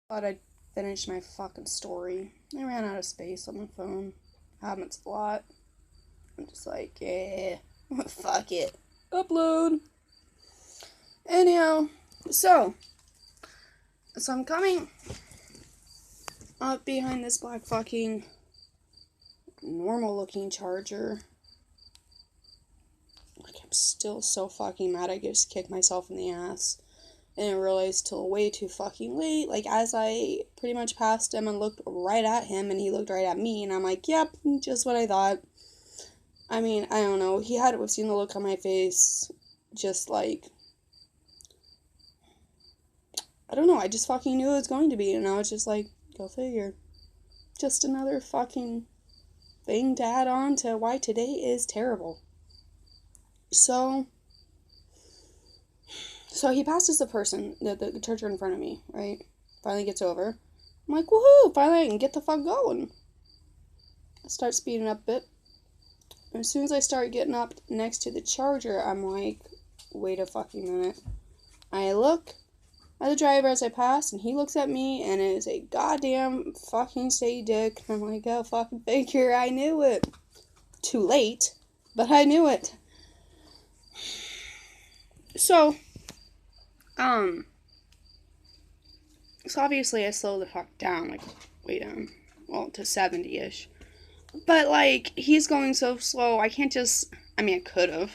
Thought I'd finish my fucking story. I ran out of space on my phone. Happens a lot. I'm just like, yeah, fuck it. Upload. Anyhow, so I'm coming up behind this black fucking normal looking charger. Like, I'm still so fucking mad I just kicked myself in the ass. And I realized till way too fucking late. Like, as I pretty much passed him and looked right at him, and he looked right at me, and I'm like, yep, just what I thought. I mean, I don't know. He had to have seen the look on my face. Just like, I don't know. I just fucking knew it was going to be. And I was just like, go figure. Just another fucking thing to add on to why today is terrible. So he passes the person, the charger in front of me, right? Finally gets over. I'm like, woohoo! Finally I can get the fuck going. I start speeding up a bit. And as soon as I start getting up next to the charger, I'm like, wait a fucking minute. I look at the driver as I pass, and he looks at me, and it is a goddamn fucking steady dick. I'm like, oh, fucking figure, I knew it. Too late, but I knew it. So obviously I slowed the fuck down, like, way down, well, to 70-ish. But, like, he's going so slow, I can't just, I mean, I could've.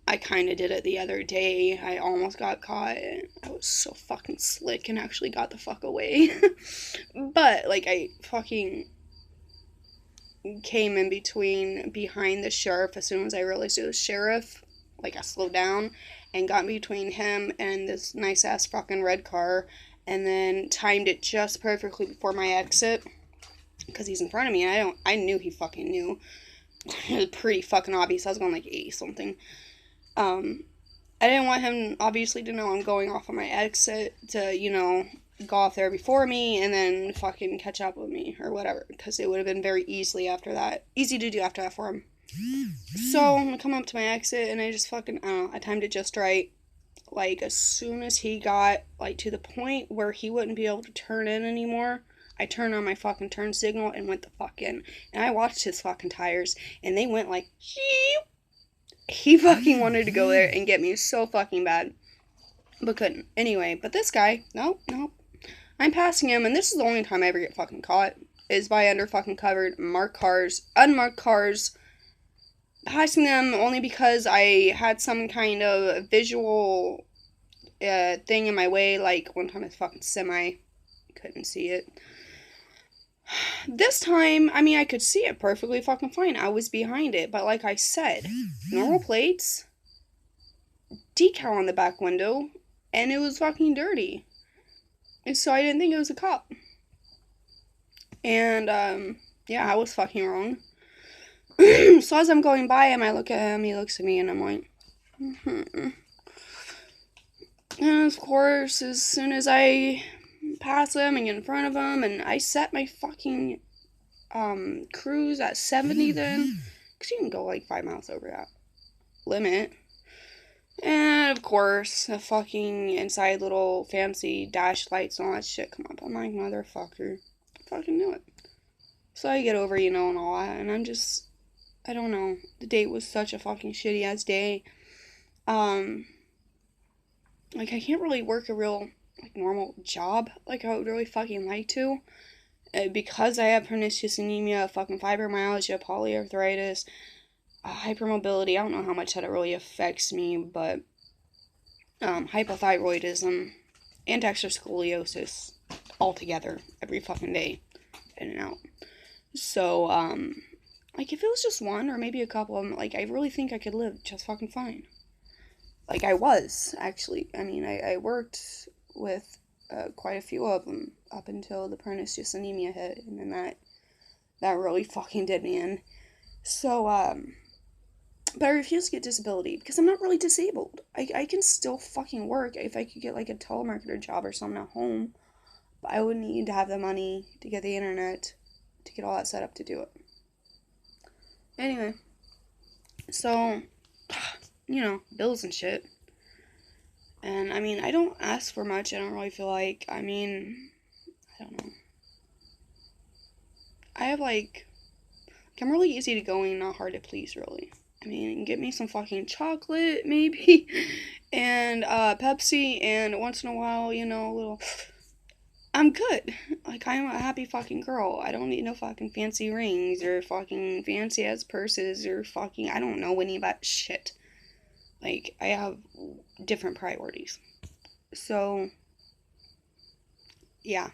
I kinda did it the other day. I almost got caught, and I was so fucking slick and actually got the fuck away. But, like, I fucking came in behind the sheriff as soon as I realized it was sheriff. Like, I slowed down and got between him and this nice ass fucking red car, and then timed it just perfectly before my exit, because he's in front of me. I knew he fucking knew. It was pretty fucking obvious. I was going like 80 something. I didn't want him obviously to know I'm going off on my exit to, you know, go off there before me and then fucking catch up with me or whatever, because it would have been very easy to do after that for him. So I'm gonna come up to my exit, and I just fucking, I don't know, I timed it just right. Like, as soon as he got, like, to the point where he wouldn't be able to turn in anymore, I turned on my fucking turn signal and went the fuck in. And I watched his fucking tires, and they went like, he fucking wanted to go there and get me so fucking bad, but couldn't. Anyway, but this guy, nope. I'm passing him, and this is the only time I ever get fucking caught, is by under fucking covered, marked cars, unmarked cars, passing them only because I had some kind of visual thing in my way. Like, one time a fucking semi, couldn't see it. This time, I mean, I could see it perfectly fucking fine. I was behind it, but like I said, normal plates, decal on the back window, and it was fucking dirty. And so I didn't think it was a cop. And, yeah, I was fucking wrong. So as I'm going by him, I look at him, he looks at me, and I'm like, And of course, as soon as I pass him and get in front of him, and I set my fucking cruise at 70 then, because you can go like 5 miles over that limit. And of course, the fucking inside little fancy dash lights and all that shit come up. I'm like, motherfucker. I fucking knew it. So I get over, you know, and all that, and I'm just, I don't know. The date was such a fucking shitty ass day. Like, I can't really work a real, like, normal job like I would really fucking like to. Because I have pernicious anemia, fucking fibromyalgia, polyarthritis, hypermobility. I don't know how much that really affects me, but hypothyroidism and extrascoliosis all together every fucking day, in and out. So, like, if it was just one or maybe a couple of them, like, I really think I could live just fucking fine. Like, I was, actually. I mean, I worked with quite a few of them up until the pernicious anemia hit, and then that really fucking did me in. So, but I refuse to get disability, because I'm not really disabled. I can still fucking work if I could get, like, a telemarketer job or something at home, but I would need to have the money to get the internet, to get all that set up to do it. Anyway, so, you know, bills and shit. And I mean, I don't ask for much. I don't really feel like, I don't know. I have like, I'm really easy to go and not hard to please, really. I mean, get me some fucking chocolate, maybe, and Pepsi, and once in a while, a little. I'm good. Like, I'm a happy fucking girl. I don't need no fucking fancy rings or fucking fancy ass purses or fucking. I don't know any of that shit. Like, I have different priorities. So, yeah.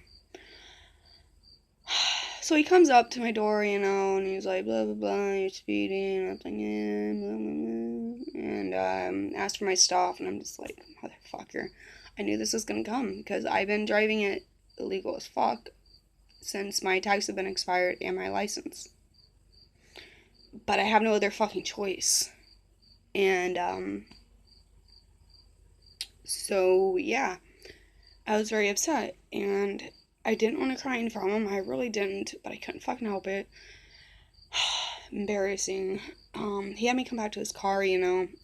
So he comes up to my door, and he's like, blah, blah, blah, you're speeding. And I'm like, yeah, blah, blah, blah. And asked for my stuff, and I'm just like, motherfucker. I knew this was gonna come because I've been driving it illegal as fuck since my tags have been expired and my license. But I have no other fucking choice. And, so yeah, I was very upset. And I didn't want to cry in front of him. I really didn't, but I couldn't fucking help it. Embarrassing. He had me come back to his car, He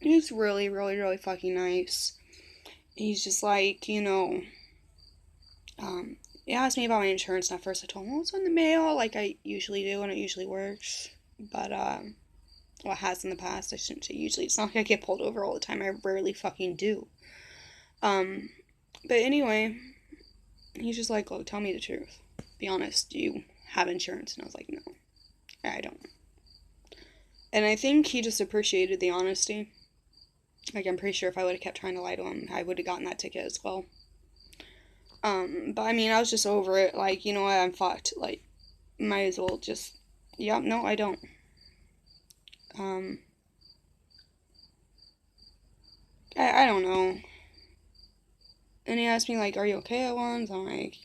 was really, really, really fucking nice. He's just like, he asked me about my insurance, and at first I told him, well, it's in the mail, like I usually do, and it usually works. But, well, it has in the past. I shouldn't say usually. It's not like I get pulled over all the time. I rarely fucking do. But anyway, he's just like, look, tell me the truth. Be honest, do you have insurance? And I was like, no, I don't. And I think he just appreciated the honesty. Like, I'm pretty sure if I would have kept trying to lie to him, I would have gotten that ticket as well. But I mean, I was just over it. Like, you know what, I'm fucked. Like, might as well just, yep, no, I don't. I don't know. And he asked me, like, are you okay at once? I'm like,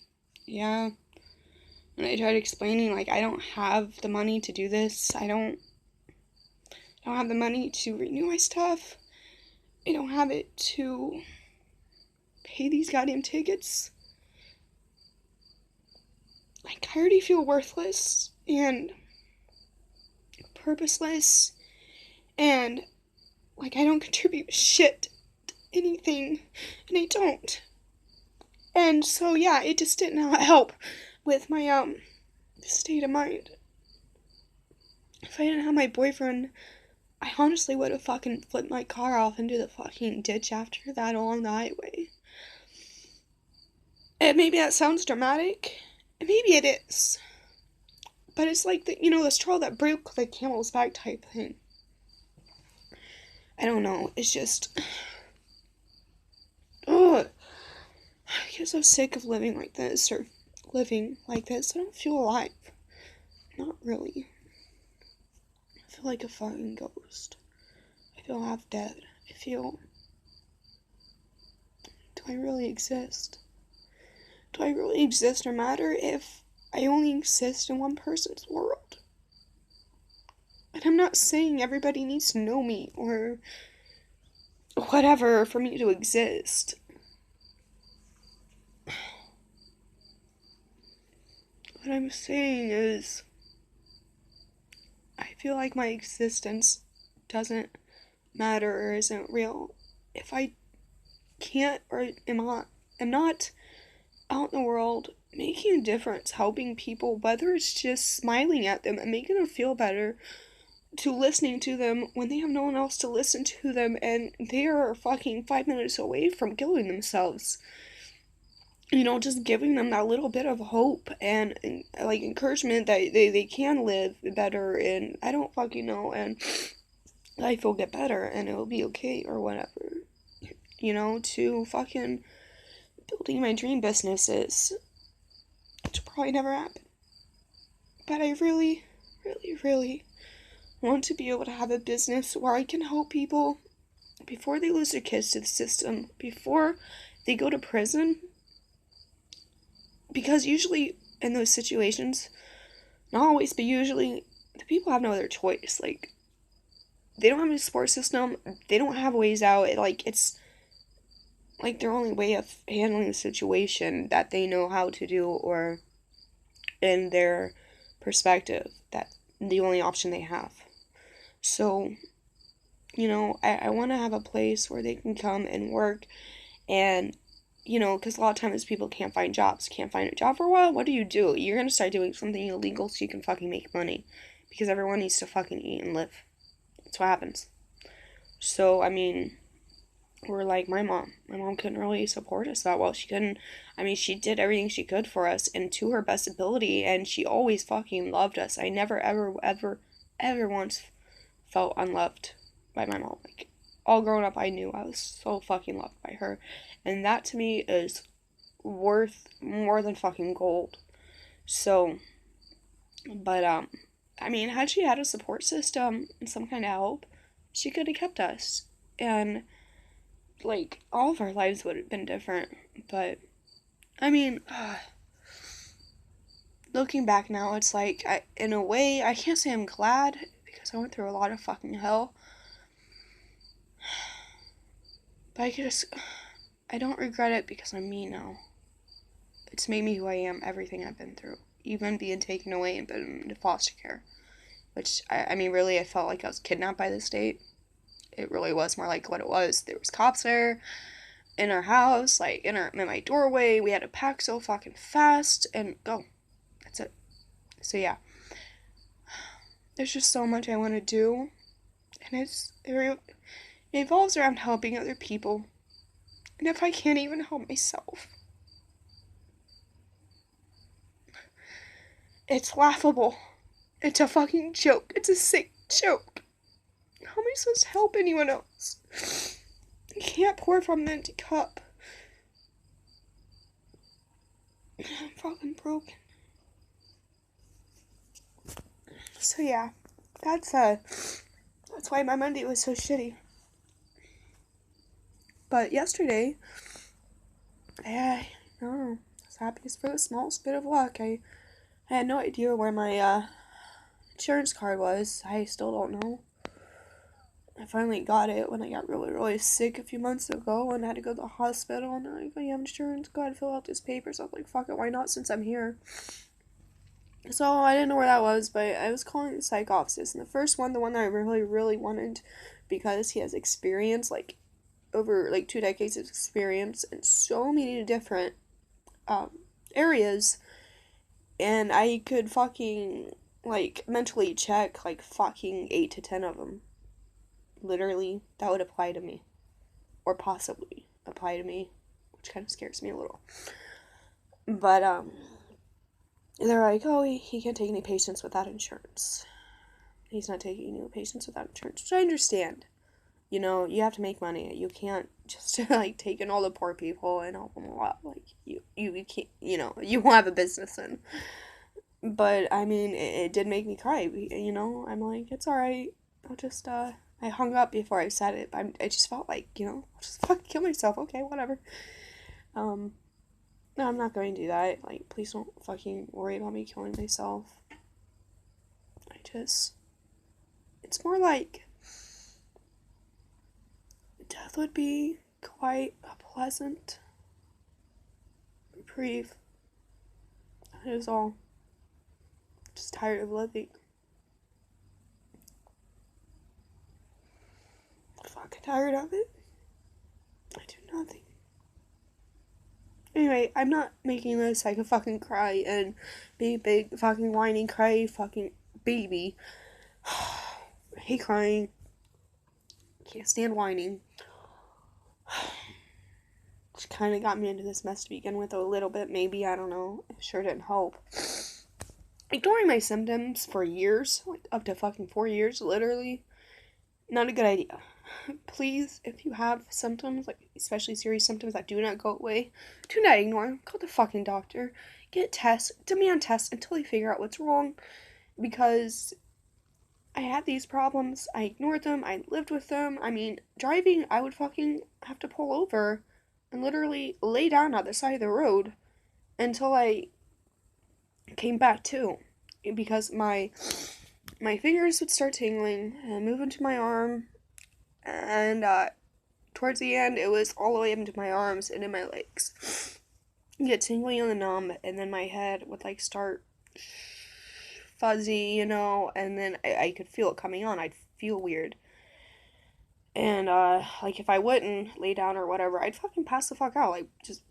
yeah. And I tried explaining, like, I don't have the money to do this. I don't have the money to renew my stuff. I don't have it to pay these goddamn tickets. Like, I already feel worthless and purposeless, and like, I don't contribute shit to anything, and I don't. And so, yeah, it just did not help with my, state of mind. If I didn't have my boyfriend, I honestly would have fucking flipped my car off into the fucking ditch after that along the highway. And maybe that sounds dramatic, and maybe it is. But it's like the straw that broke the camel's back type thing. I don't know. It's just, ugh. I get so sick of living like this, or living like this. I don't feel alive. Not really. I feel like a fucking ghost. I feel half dead. I feel, do I really exist? Do I really exist no matter if I only exist in one person's world? And I'm not saying everybody needs to know me or whatever for me to exist. What I'm saying is, I feel like my existence doesn't matter or isn't real if I can't or am not out in the world making a difference, helping people, whether it's just smiling at them and making them feel better, to listening to them when they have no one else to listen to them and they are fucking 5 minutes away from killing themselves. Just giving them that little bit of hope and like encouragement that they can live better, and I don't fucking know, and life will get better and it will be okay or whatever. To fucking building my dream businesses, which will probably never happen. But I really, really, really want to be able to have a business where I can help people before they lose their kids to the system, before they go to prison. Because usually in those situations, not always, but usually, the people have no other choice. Like, they don't have a support system, they don't have ways out. It's like their only way of handling the situation that they know how to do, or in their perspective, that the only option they have. So, I want to have a place where they can come and work And, because a lot of times people can't find jobs, can't find a job for a while, what do? You're gonna start doing something illegal so you can fucking make money. Because everyone needs to fucking eat and live. That's what happens. So, we're like my mom. My mom couldn't really support us that well. She couldn't, she did everything she could for us and to her best ability, and she always fucking loved us. I never, ever, ever, ever once felt unloved by my mom. Like, all growing up, I knew I was so fucking loved by her. And that to me is worth more than fucking gold. So, but, had she had a support system and some kind of help, she could have kept us. And, like, all of our lives would have been different. But, looking back now, it's like, in a way, I can't say I'm glad because I went through a lot of fucking hell. But I don't regret it because I'm me now. It's made me who I am, everything I've been through. Even being taken away and put into foster care. Which, really, I felt like I was kidnapped by the state. It really was more like what it was. There was cops there in our house, like in my doorway. We had to pack so fucking fast and go. That's it. So yeah, there's just so much I want to do, and it revolves around helping other people. And if I can't even help myself, it's laughable. It's a fucking joke. It's a sick joke. How am I supposed to help anyone else? I can't pour from an empty cup. I'm fucking broken. So yeah, that's why my Monday was so shitty. But yesterday, I don't know, I was happiest for the smallest bit of luck. I had no idea where my insurance card was. I still don't know. I finally got it when I got really, really sick a few months ago and I had to go to the hospital, and they're like, oh, you have insurance, go ahead and fill out this paper. So I was like, fuck it, why not, since I'm here. So I didn't know where that was, but I was calling the psych offices, and the first one, the one that I really, really wanted, because he has experience, like, over, like, 2 decades of experience in so many different, areas, and I could fucking, like, mentally check, like, fucking 8 to 10 of them. Literally, that would apply to me. Or possibly apply to me, which kind of scares me a little. But, they're like, oh, he can't take any patients without insurance. He's not taking any patients without insurance, which I understand. You have to make money. You can't just, like, take in all the poor people and help them a lot. Like, you can't, you won't have a business then. But, it did make me cry, I'm like, it's alright. I'll just, I hung up before I said it, but I just felt like, I'll just fucking kill myself. Okay, whatever. No, I'm not going to do that. Like, please don't fucking worry about me killing myself. It's more like death would be quite a pleasant reprieve. That is all. Just tired of living. Fucking tired of it. I do nothing. Anyway, I'm not making this like a fucking cry and be a big fucking whiny cry fucking baby. I hate crying. Can't stand whining. Which kind of got me into this mess to begin with a little bit, maybe, I don't know. It sure didn't help. Ignoring my symptoms for years, like up to fucking 4 years, literally, not a good idea. Please, if you have symptoms, like especially serious symptoms that do not go away, do not ignore them. Call the fucking doctor. Get tests. Demand tests until they figure out what's wrong. Because I had these problems. I ignored them. I lived with them. Driving, I would fucking have to pull over and literally lay down at the side of the road until I came back to. Because my fingers would start tingling and move into my arm. And towards the end, it was all the way up into my arms and in my legs. Get tingling on the numb, and then my head would like start fuzzy, and then I could feel it coming on. I'd feel weird. And, like, if I wouldn't lay down or whatever, I'd fucking pass the fuck out. Like, just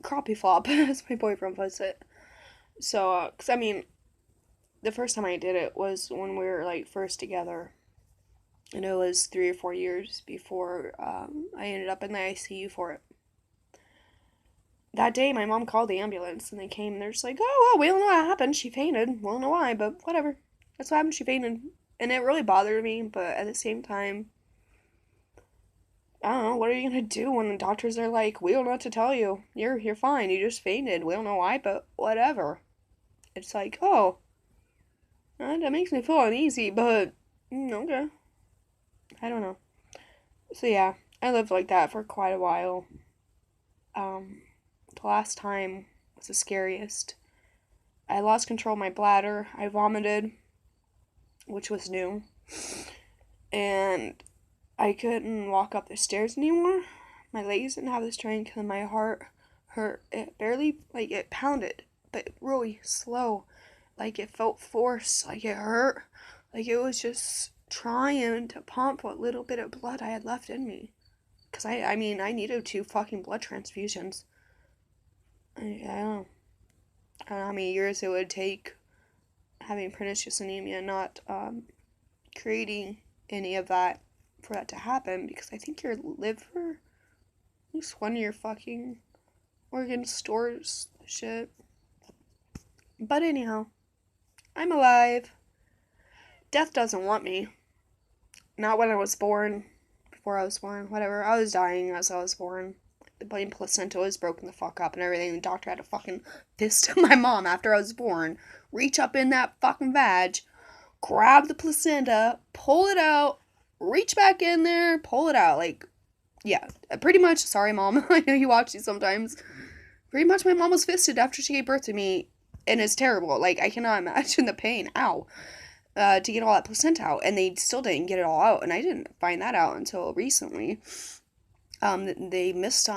crappie flop, as my boyfriend puts it. So, because, I mean, the first time I did it was when we were, like, first together. And it was 3 or 4 years before I ended up in the ICU for it. That day, my mom called the ambulance, and they came, and they're just like, oh, well, we don't know what happened. She fainted. We don't know why, but whatever. That's what happened. She fainted. And it really bothered me, but at the same time, I don't know, what are you gonna do when the doctors are like, we don't know what to tell you. You're fine. You just fainted. We don't know why, but whatever. It's like, oh, that makes me feel uneasy, but okay. I don't know. So yeah, I lived like that for quite a while. Um, the last time was the scariest. I lost control of my bladder. I vomited, which was new, and I couldn't walk up the stairs anymore. My legs didn't have the strength, and my heart hurt. It barely, like, it pounded, but really slow. Like, it felt forced. Like, it hurt. Like, it was just trying to pump what little bit of blood I had left in me. Because, I mean, I needed 2 fucking blood transfusions. I don't know. I don't know how many years it would take having pernicious anemia, not creating any of that for that to happen, because I think your liver, at least one of your fucking organs stores shit. But anyhow, I'm alive. Death doesn't want me. Not when I was born, before I was born, whatever. I was dying as I was born. The brain placenta was broken the fuck up and everything. The doctor had to fucking fist my mom after I was born, reach up in that fucking vag, grab the placenta, pull it out, reach back in there, pull it out. Like, yeah, pretty much. Sorry, mom. I know you watch these sometimes. Pretty much, my mom was fisted after she gave birth to me, and it's terrible. Like, I cannot imagine the pain. Ow. To get all that placenta out, and they still didn't get it all out, and I didn't find that out until recently. They missed